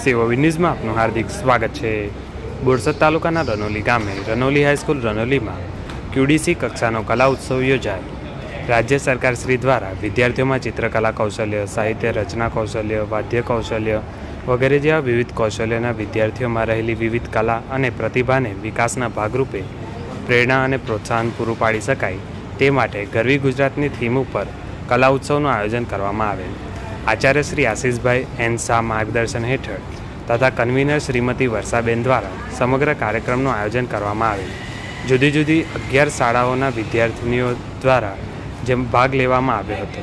COV ન્યૂઝમાં આપનું હાર્દિક સ્વાગત છે। બોરસદ તાલુકાના રનોલી ગામે રનોલી હાઈસ્કૂલ રનોલીમાં QDC કક્ષાનો કલા ઉત્સવ યોજાયો। રાજ્ય સરકાર શ્રી દ્વારા વિદ્યાર્થીઓમાં ચિત્રકલા કૌશલ્ય, સાહિત્ય રચના કૌશલ્ય, વાદ્ય કૌશલ્ય વગેરે જેવા વિવિધ કૌશલ્યના વિદ્યાર્થીઓમાં રહેલી વિવિધ કલા અને પ્રતિભાને વિકાસના ભાગરૂપે પ્રેરણા અને પ્રોત્સાહન પૂરું પાડી શકાય તે માટે ગરવી ગુજરાતની થીમ ઉપર કલા ઉત્સવનું આયોજન કરવામાં આવેલ। આચાર્ય શ્રી આશીષભાઈ એન શાહ માર્ગદર્શન હેઠળ તથા કન્વીનર શ્રીમતી વર્ષાબેન દ્વારા સમગ્ર કાર્યક્રમનું આયોજન કરવામાં આવેલ। જુદી જુદી 11 શાળાઓના વિદ્યાર્થીનીઓ દ્વારા જેમ ભાગ લેવામાં આવ્યો હતો।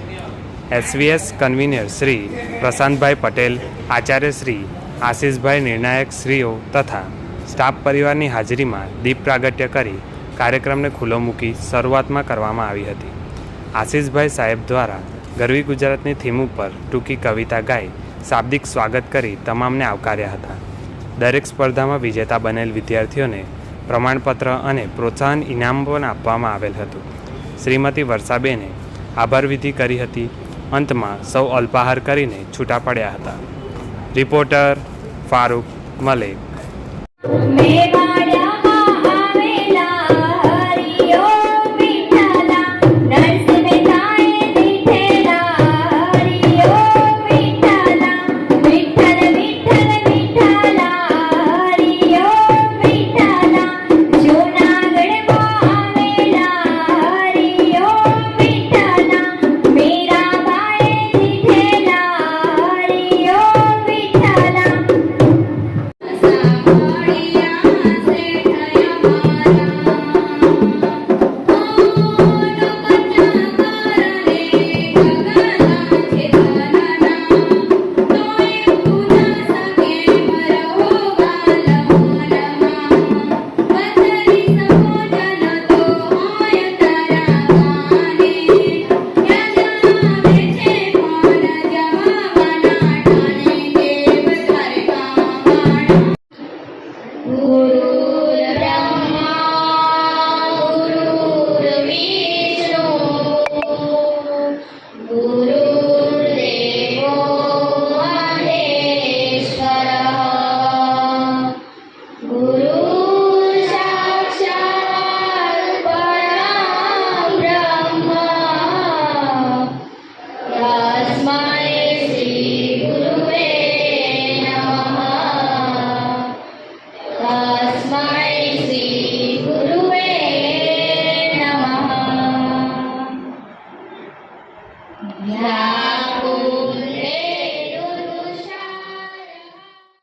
SVS કન્વીનર શ્રી પ્રશાંતભાઈ પટેલ, આચાર્ય શ્રી આશીષભાઈ નિર્ણાયક શ્રીઓ તથા સ્ટાફ પરિવારની હાજરીમાં દીપ પ્રાગટ્ય કરી કાર્યક્રમને ખુલ્લો મૂકી શરૂઆતમાં કરવામાં આવી હતી। આશીષભાઈ સાહેબ દ્વારા ગરવી ગુજરાતની થીમ ઉપર ટૂંકી કવિતા ગાઈ શાબ્દિક સ્વાગત કરી તમામને આવકાર્યા હતા। દરેક સ્પર્ધામાં વિજેતા બનેલ વિદ્યાર્થીઓને પ્રમાણપત્ર અને પ્રોત્સાહન ઇનામ પણ આપવામાં આવેલ હતું। શ્રીમતી વર્ષાબેને આભાર વિધિ કરી હતી। અંતમાં સૌ અલ્પાહાર કરીને છૂટા પડ્યા હતા। રિપોર્ટર ફારૂક મલેક। Yeah.